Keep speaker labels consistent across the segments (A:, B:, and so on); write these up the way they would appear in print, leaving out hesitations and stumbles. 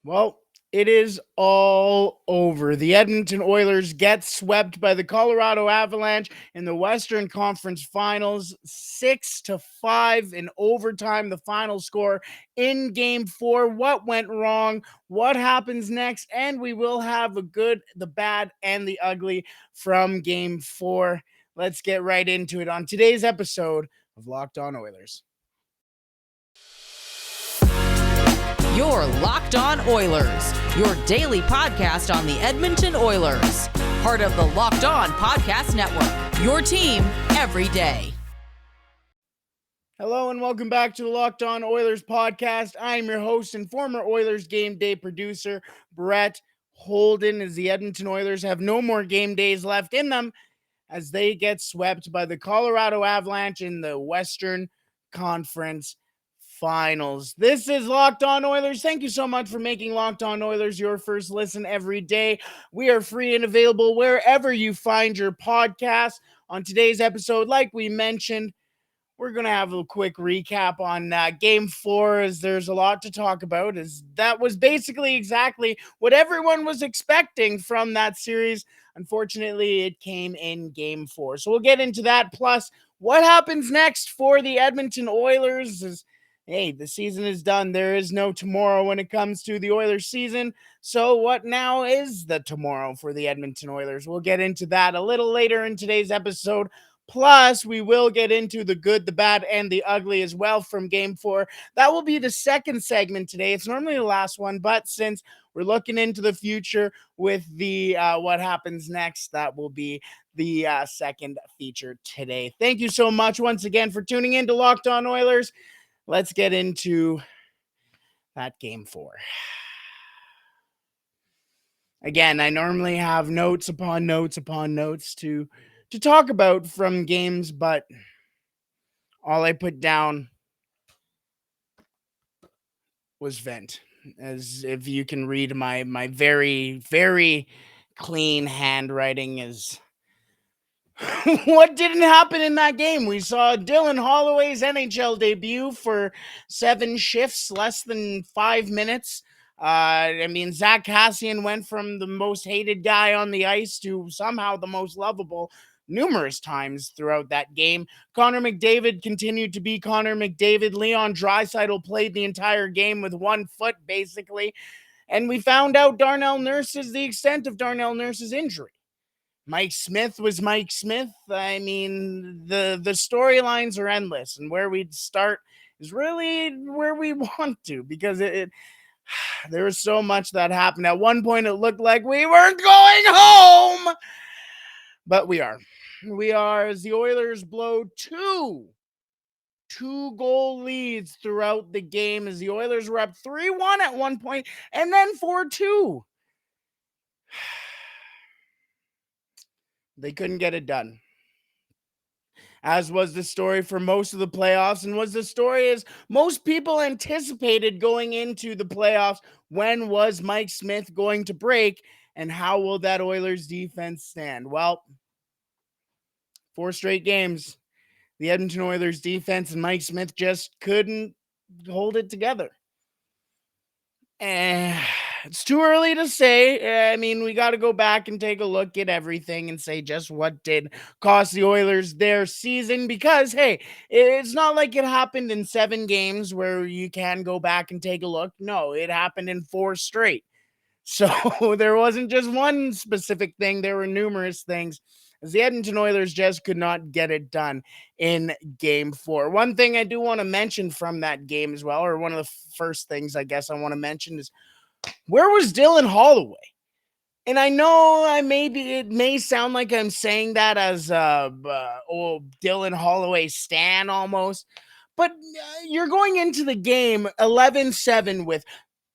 A: Well, it is all over. The Edmonton Oilers get swept by the Colorado Avalanche in the Western Conference Finals, 6-5 in overtime. The final score in Game 4. What went wrong? What happens next? And we will have the good, the bad, and the ugly from Game 4. Let's get right into it on today's episode of Locked On Oilers.
B: You're Locked On Oilers, your daily podcast on the Edmonton Oilers. Part of the Locked On Podcast Network, your team every day.
A: Hello and welcome back to the Locked On Oilers podcast. I am your host and former Oilers game day producer, Brett Holden, as the Edmonton Oilers have no more game days left in them as they get swept by the Colorado Avalanche in the Western Conference Finals. This is Locked On Oilers. Thank you so much for making Locked On Oilers your first listen every day. We are free and available wherever you find your podcast. On today's episode, like we mentioned, we're going to have a quick recap on Game 4, as there's a lot to talk about, as that was basically exactly what everyone was expecting from that series. Unfortunately, it came in Game 4. So we'll get into that. Plus, what happens next for the Edmonton Oilers is, hey, the season is done. There is no tomorrow when it comes to the Oilers season. So what now is the tomorrow for the Edmonton Oilers? We'll get into that a little later in today's episode. Plus, we will get into the good, the bad, and the ugly as well from Game 4. That will be the second segment today. It's normally the last one, but since we're looking into the future with the what happens next, that will be the second feature today. Thank you so much once again for tuning in to Locked On Oilers. Let's get into that Game 4. Again, I normally have notes upon notes upon notes to talk about from games, but all I put down was vent. As if you can read my very, very clean handwriting is what didn't happen in that game. We saw Dylan Holloway's NHL debut for 7 shifts, less than 5 minutes. Zach Kassian went from the most hated guy on the ice to somehow the most lovable numerous times throughout that game. Connor McDavid continued to be Connor McDavid. Leon Draisaitl played the entire game with 1 foot, basically. And we found out the extent of Darnell Nurse's injury. Mike Smith was Mike Smith. I mean, the storylines are endless, and where we'd start is really where we want to, because there was so much that happened. At one point, it looked like we weren't going home, but we are. We are, as the Oilers blow two-goal leads throughout the game, as the Oilers were up 3-1 at one point, and then 4-2. They couldn't get it done. As was the story for most of the playoffs, and was the story as most people anticipated going into the playoffs. When was Mike Smith going to break, and how will that Oilers defense stand? Well, 4 straight games, the Edmonton Oilers defense and Mike Smith just couldn't hold it together. It's too early to say. I mean, we got to go back and take a look at everything and say just what did cost the Oilers their season, because, hey, it's not like it happened in 7 games where you can go back and take a look. No, it happened in 4 straight. So there wasn't just one specific thing. There were numerous things, as the Edmonton Oilers just could not get it done in Game 4. One thing I do want to mention from that game as well, or one of the first things I guess I want to mention, is where was Dylan Holloway? And I know it may sound like I'm saying that as Dylan Holloway stan almost, but you're going into the game 11-7 with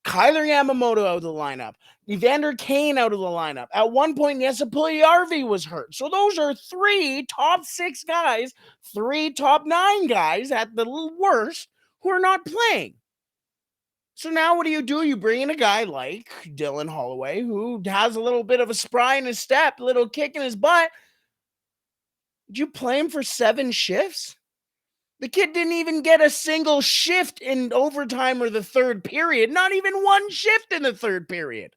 A: Kyler Yamamoto out of the lineup, Evander Kane out of the lineup. At one point, Jesse Puljujarvi was hurt. So those are 3 top 6 guys, 3 top 9 guys at the worst who are not playing. So now what do? You bring in a guy like Dylan Holloway, who has a little bit of a spry in his step, a little kick in his butt. Did you play him for 7 shifts? The kid didn't even get a single shift in overtime or the third period. Not even one shift in the third period.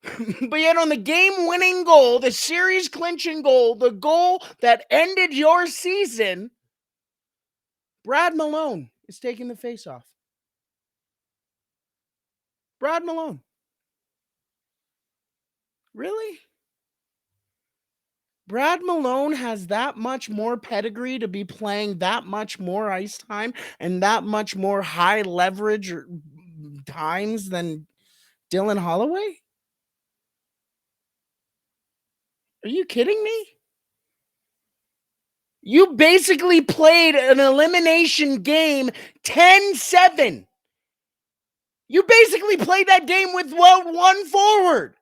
A: But yet on the game-winning goal, the series-clinching goal, the goal that ended your season, Brad Malone is taking the face-off. Brad Malone. Really? Brad Malone has that much more pedigree to be playing that much more ice time and that much more high leverage times than Dylan Holloway? Are you kidding me? You basically played an elimination game 10-7. You basically played that game with one forward.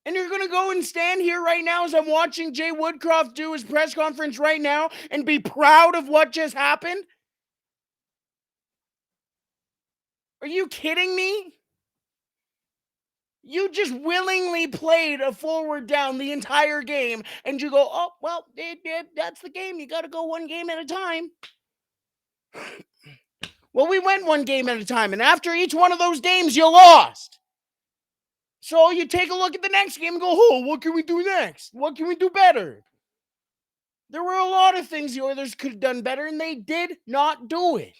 A: And you're going to go and stand here right now as I'm watching Jay Woodcroft do his press conference right now and be proud of what just happened? Are you kidding me? You just willingly played a forward down the entire game, and you go, oh, well, that's the game. You got to go one game at a time. Well, we went one game at a time, and after each one of those games, you lost. So you take a look at the next game and go, oh, what can we do next? What can we do better? There were a lot of things the Oilers could have done better, and they did not do it.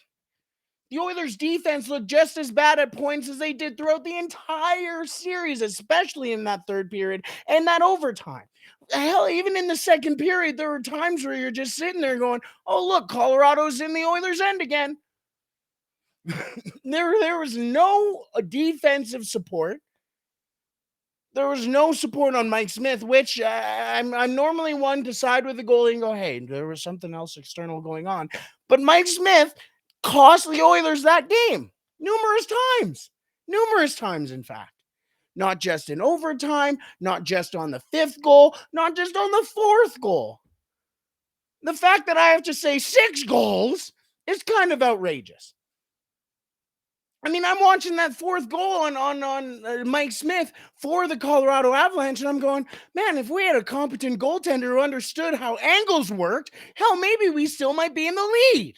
A: The Oilers' defense looked just as bad at points as they did throughout the entire series, especially in that third period and that overtime. Hell, even in the second period, there were times where you're just sitting there going, oh, look, Colorado's in the Oilers' end again. There was no defensive support. There was no support on Mike Smith, which I'm normally one to side with the goalie and go, hey, there was something else external going on. But Mike Smith cost the Oilers that game numerous times, in fact. Not just in overtime, not just on the fifth goal, not just on the fourth goal. The fact that I have to say 6 goals is kind of outrageous. I mean, I'm watching that fourth goal on Mike Smith for the Colorado Avalanche, and I'm going, man, if we had a competent goaltender who understood how angles worked, hell, maybe we still might be in the lead.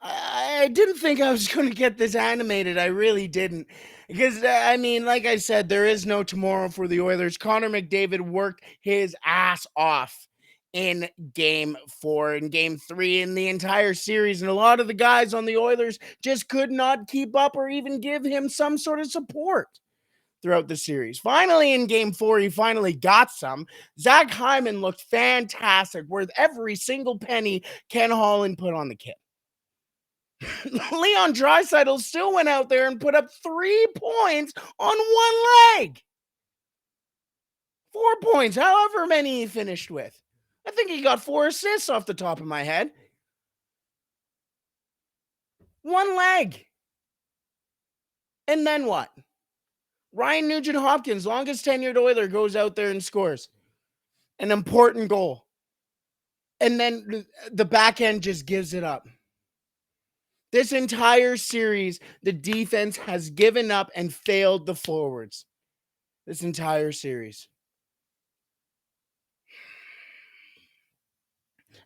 A: I didn't think I was going to get this animated. I really didn't. Because, I mean, like I said, there is no tomorrow for the Oilers. Connor McDavid worked his ass off in game 4 and game 3 in the entire series. And a lot of the guys on the Oilers just could not keep up or even give him some sort of support throughout the series. Finally, in game 4, he finally got some. Zach Hyman looked fantastic, worth every single penny Ken Holland put on the kid. Leon Draisaitl still went out there and put up 3 points on one leg. 4 points, however many he finished with. I think he got 4 assists off the top of my head. One leg. And then what? Ryan Nugent-Hopkins, longest tenured Oiler, goes out there and scores an important goal. And then the back end just gives it up. This entire series, the defense has given up and failed the forwards. This entire series.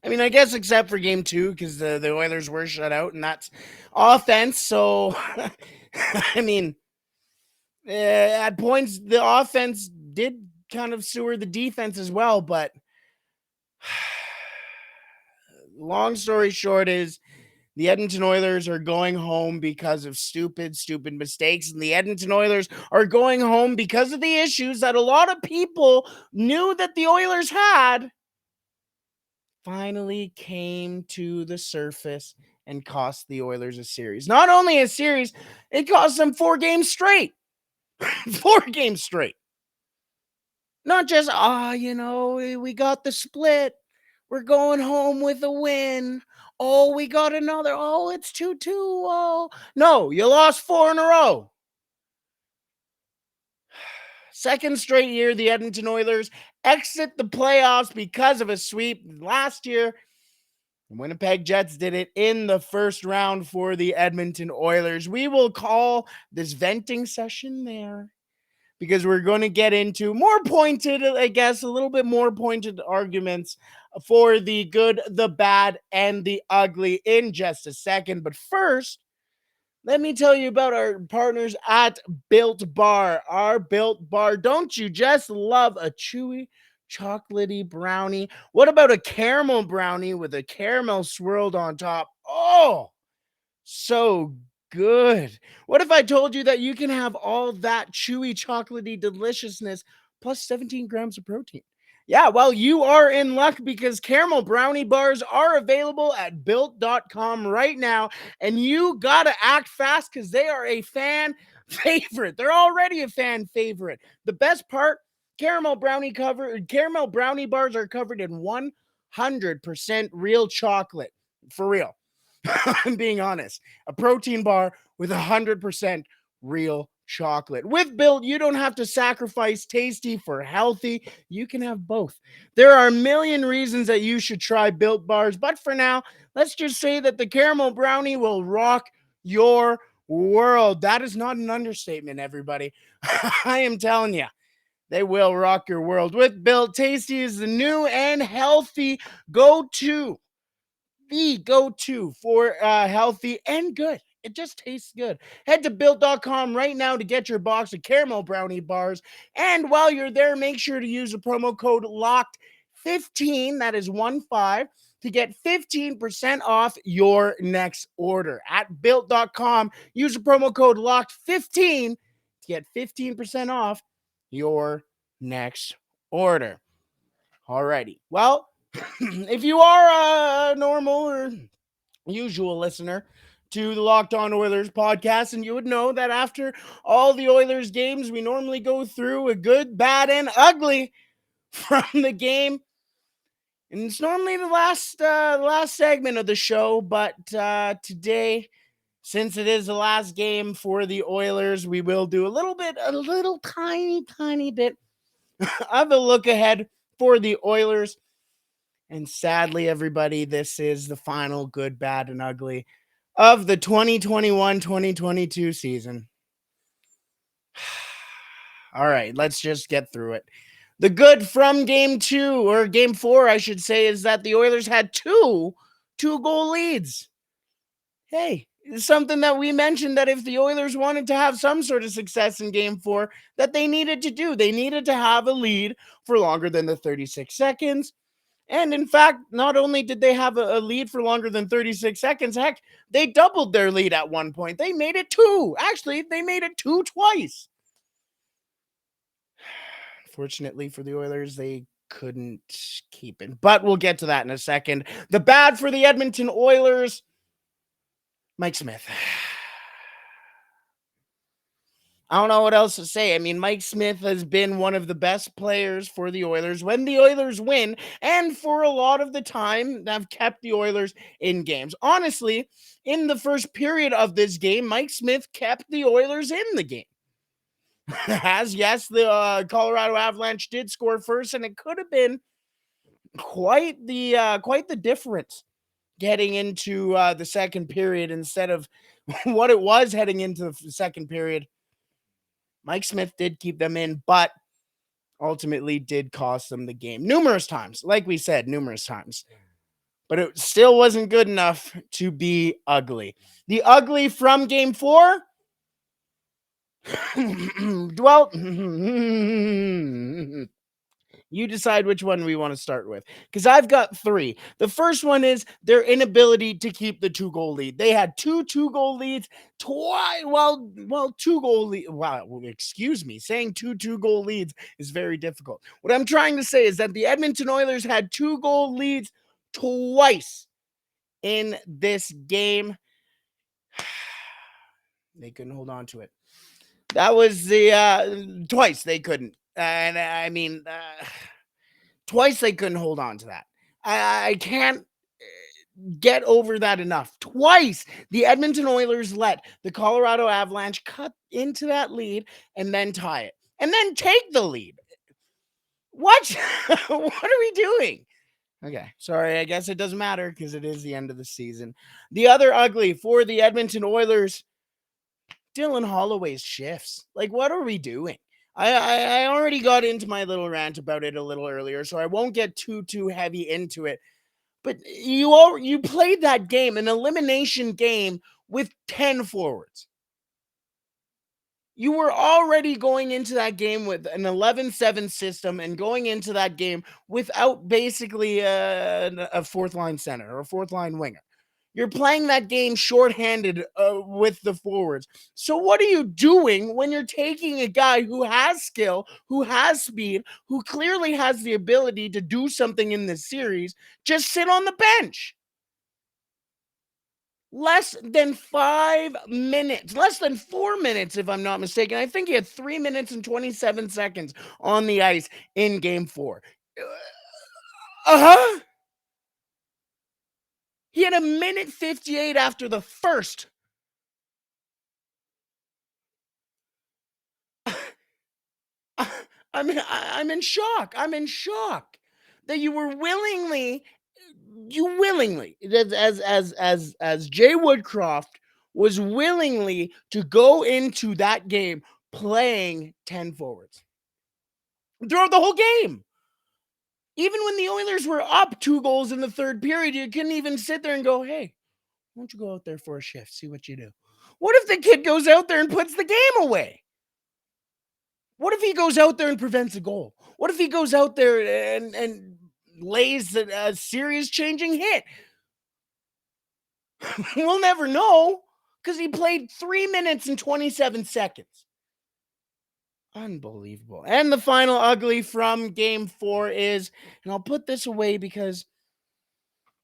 A: I mean, I guess except for game 2, because the Oilers were shut out, and that's offense. So, I mean, at points, the offense did kind of sewer the defense as well. But long story short is, the Edmonton Oilers are going home because of stupid mistakes. And the Edmonton Oilers are going home because of the issues that a lot of people knew that the Oilers had finally came to the surface and cost the Oilers a series. Not only a series, it cost them 4 games straight. 4 games straight. Not just, we got the split. We're going home with a win. Oh, we got another. Oh, it's 2-2. Oh, no, you lost 4 in a row. Second straight year, the Edmonton Oilers exit the playoffs because of a sweep. Last year, the Winnipeg Jets did it in the first round for the Edmonton Oilers. We will call this venting session there. because we're going to get into more pointed, I guess, a little bit more pointed arguments for the good, the bad, and the ugly in just a second. But first, let me tell you about our partners at Built Bar. Our Built Bar. Don't you just love a chewy, chocolatey brownie? What about a caramel brownie with a caramel swirled on top? Oh, so good. What if I told you that you can have all that chewy, chocolatey deliciousness plus 17 grams of protein? Yeah, well, you are in luck because caramel brownie bars are available at built.com right now. And you got to act fast because they are a fan favorite. They're already a fan favorite. The best part, caramel brownie bars are covered in 100% real chocolate. For real. I'm being honest. A protein bar with 100% real chocolate. With Built, you don't have to sacrifice tasty for healthy. You can have both. There are a million reasons that you should try Built bars, but for now, let's just say that the caramel brownie will rock your world. That is not an understatement, everybody. I am telling you. They will rock your world. With Built, tasty is the new and healthy go-to. The go-to for healthy and good. It just tastes good. Head to built.com right now to get your box of caramel brownie bars. And while you're there, make sure to use the promo code LOCKED15, that is 15, to get 15% off your next order. At built.com, use the promo code LOCKED15 to get 15% off your next order. Alrighty. Well, if you are a normal or usual listener to the Locked On Oilers podcast, and you would know that after all the Oilers games, we normally go through a good, bad, and ugly from the game. And it's normally the last segment of the show, but today, since it is the last game for the Oilers, we will do a little tiny bit of a look ahead for the Oilers. And sadly, everybody, this is the final good, bad, and ugly of the 2021-2022 season. All right, let's just get through it. The good from game 2, or game 4, I should say, is that the Oilers had two goal leads. Hey, it's something that we mentioned that if the Oilers wanted to have some sort of success in game 4, that they needed to do. They needed to have a lead for longer than the 36 seconds. And in fact, not only did they have a lead for longer than 36 seconds, heck, they doubled their lead at one point. They made it 2. Actually, they made it 2 twice. Fortunately for the Oilers, they couldn't keep it. But we'll get to that in a second. The bad for the Edmonton Oilers, Mike Smith. I don't know what else to say. I mean, Mike Smith has been one of the best players for the Oilers when the Oilers win, and for a lot of the time have kept the Oilers in games. Honestly, in the first period of this game, Mike Smith kept the Oilers in the game. As yes, the Colorado Avalanche did score first, and it could have been quite the difference getting into the second period instead of what it was heading into the second period. Mike Smith did keep them in, but ultimately did cost them the game numerous times. Like we said, numerous times. But it still wasn't good enough to be ugly. The ugly from game 4? Well, you decide which one we want to start with, because I've got 3. The first one is their inability to keep the 2-goal lead. They had 2-goal leads twice. Well, 2-goal lead. Wow, excuse me. Saying 2-goal leads is very difficult. What I'm trying to say is that the Edmonton Oilers had 2-goal leads twice in this game. They couldn't hold on to it. That was the twice they couldn't. And I mean, twice they couldn't hold on to that. I can't get over that enough. Twice the Edmonton Oilers let the Colorado Avalanche cut into that lead and then tie it and then take the lead. What? What are we doing? Okay, sorry. I guess it doesn't matter because it is the end of the season. The other ugly for the Edmonton Oilers, Dylan Holloway's shifts. Like, what are we doing? I already got into my little rant about it a little earlier, so I won't get too heavy into it. But you played that game, an elimination game, with 10 forwards. You were already going into that game with an 11-7 system and going into that game without basically a fourth line center or a fourth line winger. You're playing that game shorthanded with the forwards. So what are you doing when you're taking a guy who has skill, who has speed, who clearly has the ability to do something in this series, just sit on the bench? Less than 5 minutes, less than 4 minutes, if I'm not mistaken. I think he had 3 minutes and 27 seconds on the ice in game 4. Uh-huh. He had a minute 58 after the first. I'm in shock. I'm in shock that you were willingly, as Jay Woodcroft was willingly to go into that game playing 10 forwards throughout the whole game. Even when the Oilers were up 2 goals in the third period, you couldn't even sit there and go, hey, why don't you go out there for a shift, see what you do? What if the kid goes out there and puts the game away? What if he goes out there and prevents a goal? What if he goes out there and lays a series-changing hit? We'll never know because he played 3 minutes and 27 seconds. Unbelievable. And the final ugly from game 4 is, and I'll put this away because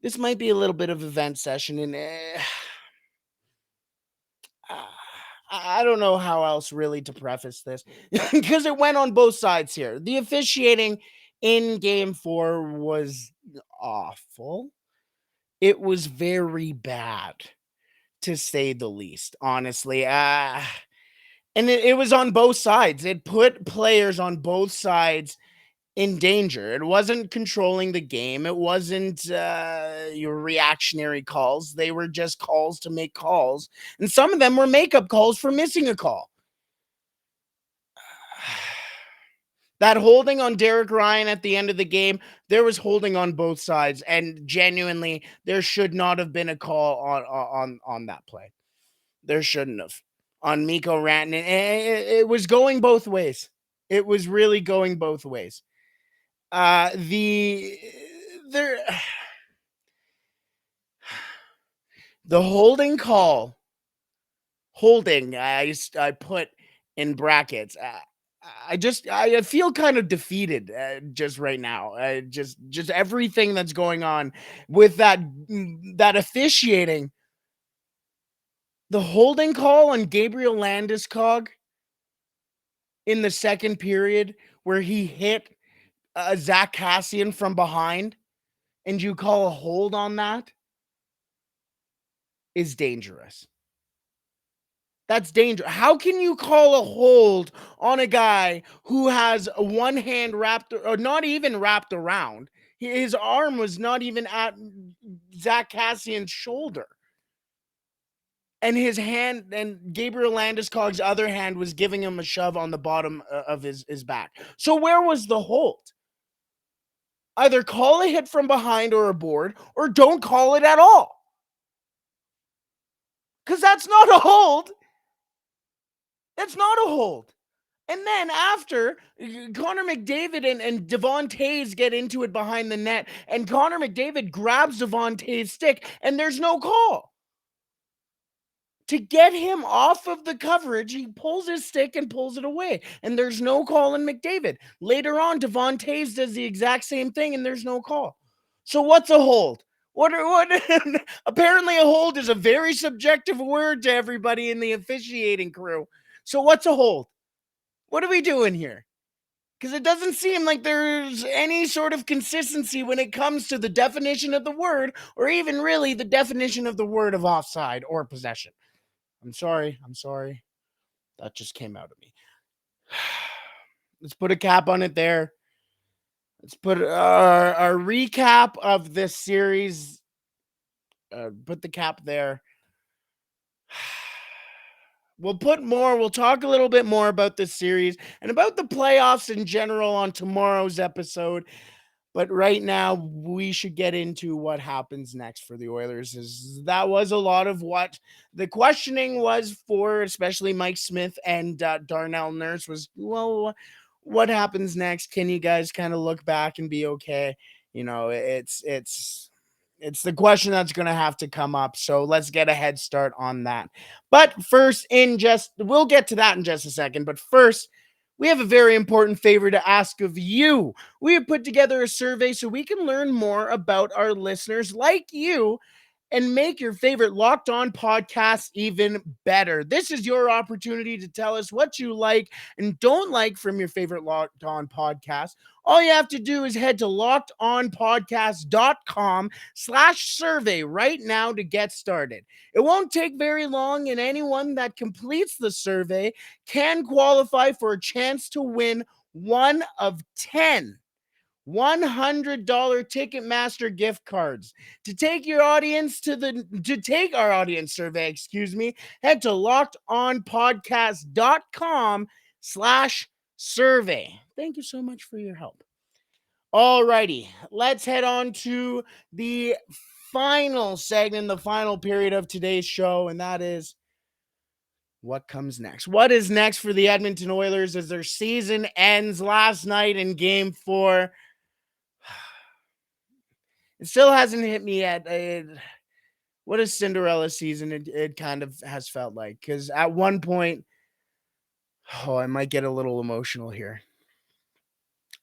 A: this might be a little bit of a vent session, and I don't know how else really to preface this because it went on both sides here. The officiating in game 4 was awful. It was very bad, to say the least, honestly. And it was on both sides. It put players on both sides in danger. It wasn't controlling the game. It wasn't your reactionary calls. They were just calls to make calls. And some of them were makeup calls for missing a call. That holding on Derek Ryan at the end of the game, there was holding on both sides, and genuinely, there should not have been a call on that play. There shouldn't have. On Mikko Rantanen, it was going both ways. It was really going both ways. The holding call, I put in brackets. I feel kind of defeated just right now. Just everything that's going on with that officiating. The holding call on Gabriel Landeskog in the second period where he hit Zach Cassian from behind, and you call a hold on that, is dangerous. That's dangerous. How can you call a hold on a guy who has one hand wrapped, or not even wrapped around? His arm was not even at Zach Cassian's shoulder. And his hand, and Gabriel Landeskog's other hand was giving him a shove on the bottom of his back. So where was the hold? Either call a hit from behind or a board, or don't call it at all. Because that's not a hold. That's not a hold. And then after, Connor McDavid and Devon Toews get into it behind the net, and Connor McDavid grabs Devon Toews' stick, and there's no call. To get him off of the coverage, he pulls his stick and pulls it away, and there's no call in McDavid. Later on, Devon Toews does the exact same thing, and there's no call. So what's a hold? What apparently a hold is a very subjective word to everybody in the officiating crew. So what's a hold? What are we doing here? Because it doesn't seem like there's any sort of consistency when it comes to the definition of the word, or even really the definition of the word of offside or possession. I'm sorry. That just came out of me. Let's put a cap on it there. Let's put our recap of this series. Put the cap there. We'll talk a little bit more about this series and about the playoffs in general on tomorrow's episode. But right now, we should get into what happens next for the Oilers. That was a lot of what the questioning was for, especially Mike Smith and Darnell Nurse, was, well, what happens next? Can you guys kind of look back and be okay? It's the question that's going to have to come up. So let's get a head start on that. But first, we'll get to that in just a second. But first, we have a very important favor to ask of you. We have put together a survey so we can learn more about our listeners like you and make your favorite Locked On podcast even better. This is your opportunity to tell us what you like and don't like from your favorite Locked On podcast. All you have to do is head to lockedonpodcast.com/survey right now to get started. It won't take very long, and anyone that completes the survey can qualify for a chance to win one of 10 $100 Ticketmaster gift cards. To take our audience survey, head to lockedonpodcast.com/survey. Thank you so much for your help. Alrighty, let's head on to the final segment, the final period of today's show, and that is what comes next. What is next for the Edmonton Oilers as their season ends last night in Game 4? It still hasn't hit me yet. What a Cinderella season it kind of has felt like. Because at one point, I might get a little emotional here.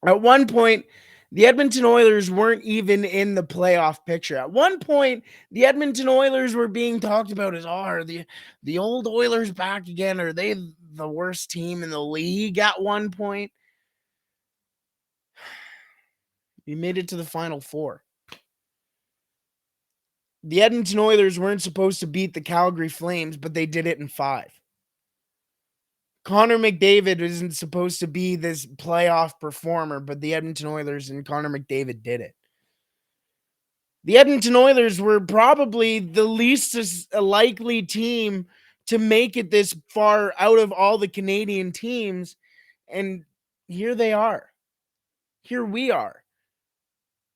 A: At one point, the Edmonton Oilers weren't even in the playoff picture. At one point, the Edmonton Oilers were being talked about as, are the old Oilers back again? Are they the worst team in the league at one point? We made it to the Final Four. The Edmonton Oilers weren't supposed to beat the Calgary Flames, but they did it in 5. Connor McDavid isn't supposed to be this playoff performer, but the Edmonton Oilers and Connor McDavid did it. The Edmonton Oilers were probably the least likely team to make it this far out of all the Canadian teams, and here they are. Here we are.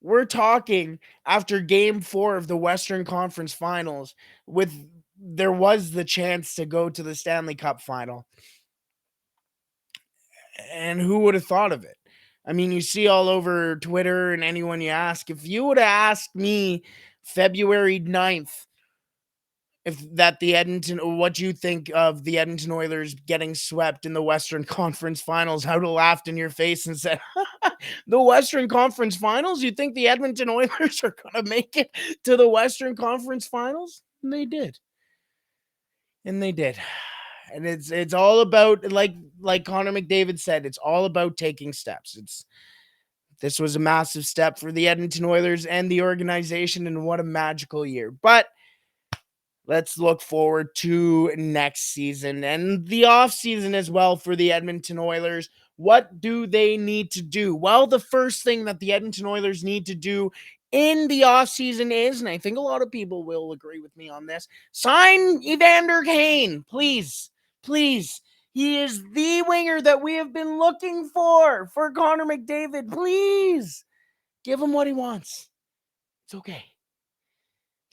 A: We're talking after Game 4 of the Western Conference Finals, there was the chance to go to the Stanley Cup Final. And who would have thought of it? I mean, you see all over Twitter and anyone you ask, if you would have asked me February 9th, what you think of the Edmonton Oilers getting swept in the Western Conference Finals, I would have laughed in your face and said, the Western Conference Finals? You think the Edmonton Oilers are going to make it to the Western Conference Finals? And they did. And it's all about, like Connor McDavid said, it's all about taking steps. This was a massive step for the Edmonton Oilers and the organization, and what a magical year. But let's look forward to next season and the offseason as well for the Edmonton Oilers. What do they need to do? Well, the first thing that the Edmonton Oilers need to do in the offseason is, and I think a lot of people will agree with me on this, sign Evander Kane, please. Please. He is the winger that we have been looking for Connor McDavid. Please give him what he wants. It's okay.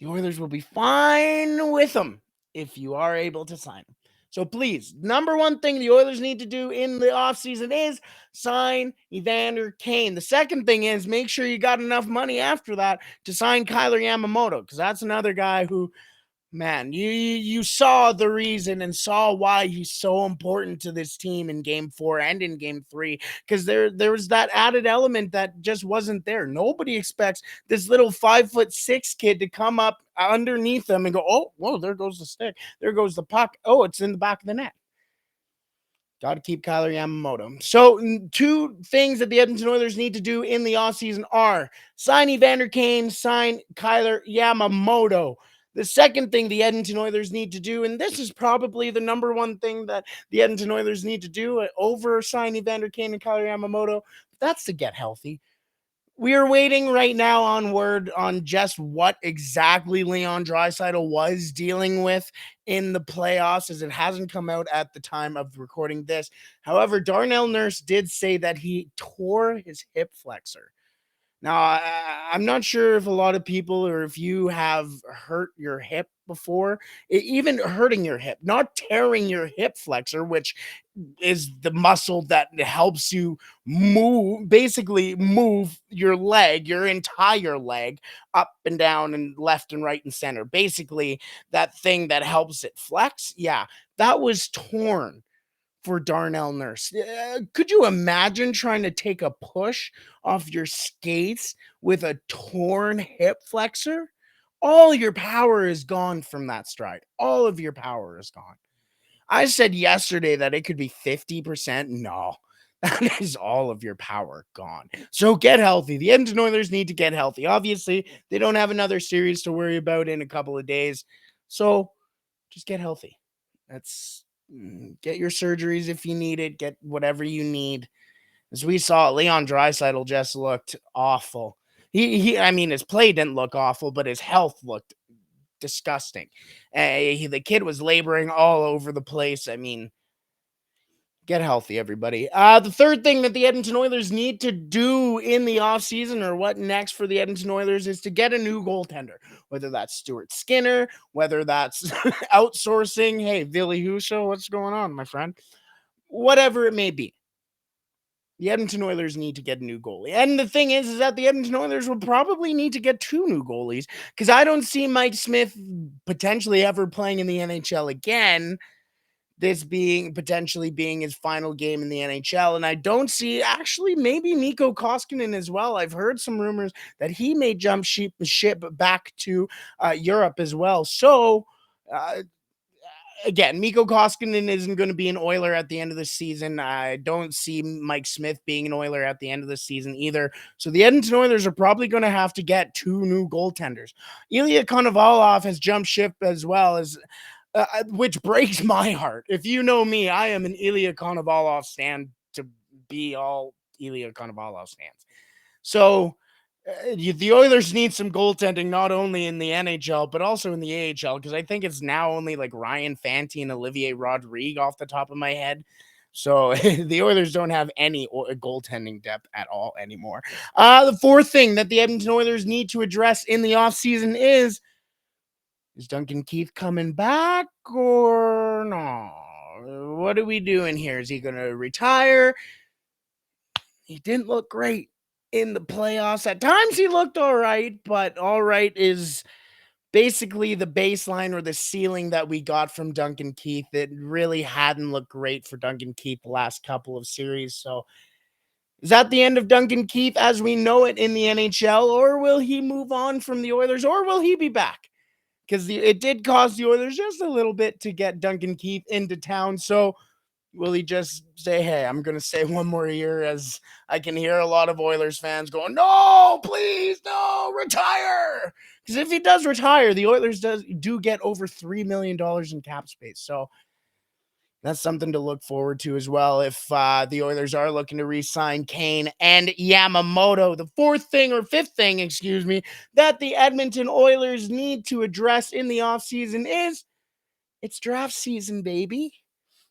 A: The Oilers will be fine with him if you are able to sign him. So please, number one thing the Oilers need to do in the offseason is sign Evander Kane. The second thing is make sure you got enough money after that to sign Kyler Yamamoto, because that's another guy who, man, you saw the reason and saw why he's so important to this team in Game 4 and in Game 3, because there was that added element that just wasn't there. Nobody expects this little 5'6" kid to come up underneath them and go, oh, whoa, there goes the stick. There goes the puck. Oh, it's in the back of the net. Got to keep Kyler Yamamoto. So 2 things that the Edmonton Oilers need to do in the offseason are sign Evander Kane, sign Kyler Yamamoto. The second thing the Edmonton Oilers need to do, and this is probably the number one thing that the Edmonton Oilers need to do over sign Evander Kane and Kyler Yamamoto, that's to get healthy. We are waiting right now on word on just what exactly Leon Draisaitl was dealing with in the playoffs, as it hasn't come out at the time of recording this. However, Darnell Nurse did say that he tore his hip flexor. Now, I'm not sure if a lot of people, or if you have hurt your hip before, even hurting your hip, not tearing your hip flexor, which is the muscle that helps you basically move your leg, your entire leg, up and down and left and right and center. Basically, that thing that helps it flex. Yeah, that was torn for Darnell Nurse. Could you imagine trying to take a push off your skates with a torn hip flexor? All your power is gone from that stride. All of your power is gone. I said yesterday that it could be 50%. No, that is all of your power gone. So get healthy. The Edmonton Oilers need to get healthy. Obviously, they don't have another series to worry about in a couple of days. So just get healthy. Get your surgeries if you need it. Get whatever you need. As we saw, Leon Draisaitl just looked awful. I mean, his play didn't look awful, but his health looked disgusting. The kid was laboring all over the place. I mean, get healthy, everybody. The third thing that the Edmonton Oilers need to do in the offseason, or what next for the Edmonton Oilers, is to get a new goaltender. Whether that's Stuart Skinner, whether that's outsourcing. Hey, Billy Huso, what's going on, my friend? Whatever it may be. The Edmonton Oilers need to get a new goalie. And the thing is that the Edmonton Oilers will probably need to get 2 new goalies, because I don't see Mike Smith potentially ever playing in the NHL again, this potentially being his final game in the NHL. And I don't see, actually, maybe Mikko Koskinen as well. I've heard some rumors that he may jump ship back to Europe as well. So, again, Mikko Koskinen isn't going to be an Oiler at the end of the season. I don't see Mike Smith being an Oiler at the end of the season either. So the Edmonton Oilers are probably going to have to get 2 new goaltenders. Ilya Konovalov has jumped ship as well, as which breaks my heart. If you know me, I am an Ilya Konovalov stan to be all Ilya Konovalov stands. So the Oilers need some goaltending, not only in the NHL, but also in the AHL, because I think it's now only like Ryan Fanti and Olivier Rodrigue off the top of my head. So the Oilers don't have any goaltending depth at all anymore. The fourth thing that the Edmonton Oilers need to address in the offseason is Duncan Keith coming back or no? What are we doing here? Is he going to retire? He didn't look great in the playoffs. At times he looked all right, but all right is basically the baseline or the ceiling that we got from Duncan Keith. It really hadn't looked great for Duncan Keith the last couple of series. So is that the end of Duncan Keith as we know it in the NHL, or will he move on from the Oilers, or will he be back? Because it did cost the Oilers just a little bit to get Duncan Keith into town. So will he just say, hey, I'm going to stay one more year, as I can hear a lot of Oilers fans going, no, please, no, retire. Because if he does retire, the Oilers do get over $3 million in cap space. So that's something to look forward to as well if the Oilers are looking to re-sign Kane and Yamamoto. The fifth thing, that the Edmonton Oilers need to address in the offseason is it's draft season, baby.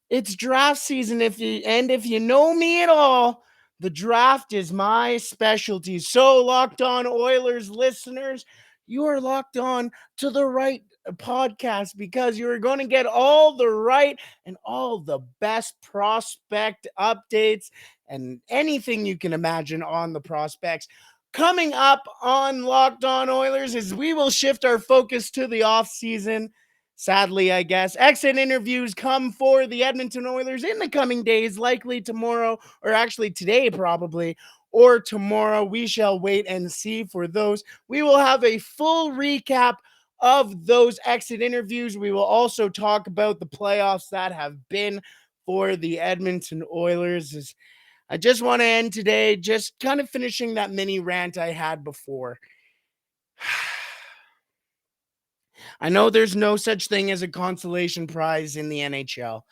A: It's draft season. If you know me at all, the draft is my specialty. So, Locked On Oilers listeners, you are locked on to the right podcast, because you're going to get all the right and all the best prospect updates and anything you can imagine on the prospects. Coming up on Locked On Oilers is we will shift our focus to the offseason. Sadly, I guess, exit interviews come for the Edmonton Oilers in the coming days, likely tomorrow, or actually today probably, or tomorrow. We shall wait and see for those. We will have a full recap of those exit interviews. We will also talk about the playoffs that have been for the Edmonton Oilers. I just want to end today just kind of finishing that mini rant I had before. I know there's no such thing as a consolation prize in the NHL.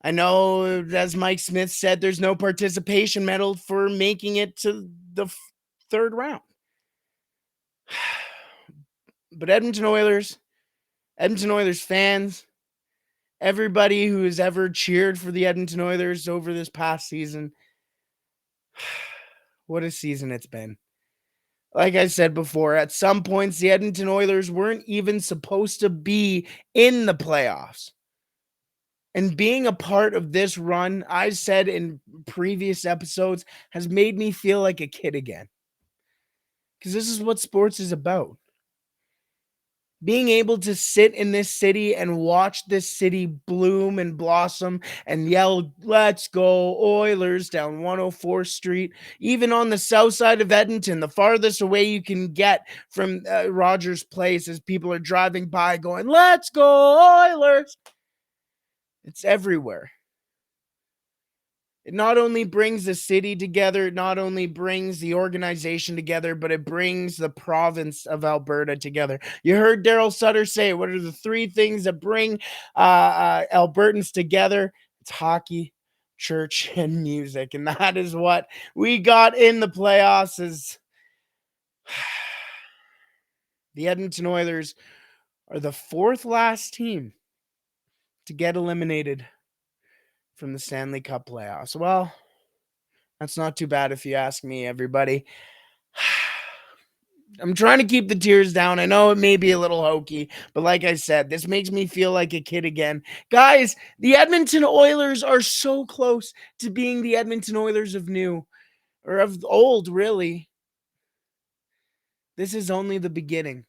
A: I know, as Mike Smith said, there's no participation medal for making it to the third round. But Edmonton Oilers fans, everybody who has ever cheered for the Edmonton Oilers over this past season, what a season it's been. Like I said before, at some points, the Edmonton Oilers weren't even supposed to be in the playoffs. And being a part of this run, I've said in previous episodes, has made me feel like a kid again. Because this is what sports is about. Being able to sit in this city and watch this city bloom and blossom and yell, "Let's go Oilers," down 104th Street, even on the south side of Edmonton, the farthest away you can get from Rogers Place, as people are driving by going, "Let's go Oilers." It's everywhere. It not only brings the city together, it not only brings the organization together, but it brings the province of Alberta together. You heard Daryl Sutter say, what are the three things that bring Albertans together? It's hockey, church, and music. And that is what we got in the playoffs. Is the Edmonton Oilers are the fourth last team to get eliminated from the Stanley Cup playoffs. Well, that's not too bad if you ask me, everybody. I'm trying to keep the tears down. I know it may be a little hokey, but like I said, this makes me feel like a kid again. Guys, the Edmonton Oilers are so close to being the Edmonton Oilers of new, or of old, really. This is only the beginning.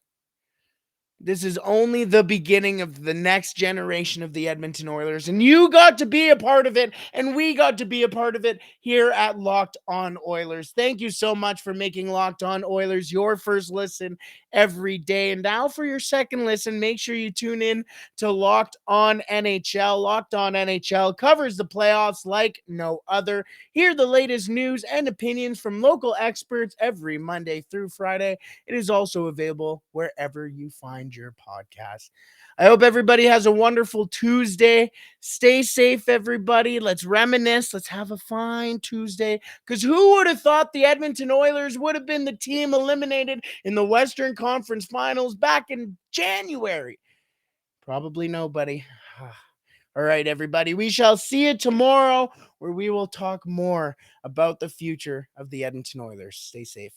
A: This is only the beginning of the next generation of the Edmonton Oilers. And you got to be a part of it. And we got to be a part of it here at Locked On Oilers. Thank you so much for making Locked On Oilers your first listen every day. And now for your second listen, make sure you tune in to Locked On NHL. Locked On NHL covers the playoffs like no other. Hear the latest news and opinions from local experts every Monday through Friday. It is also available wherever you find your podcast. I hope everybody has a wonderful Tuesday. Stay safe, everybody. Let's reminisce. Let's have a fine Tuesday. Because who would have thought the Edmonton Oilers would have been the team eliminated in the Western Conference Finals back in January? Probably nobody. All right, everybody. We shall see you tomorrow, where we will talk more about the future of the Edmonton Oilers. Stay safe.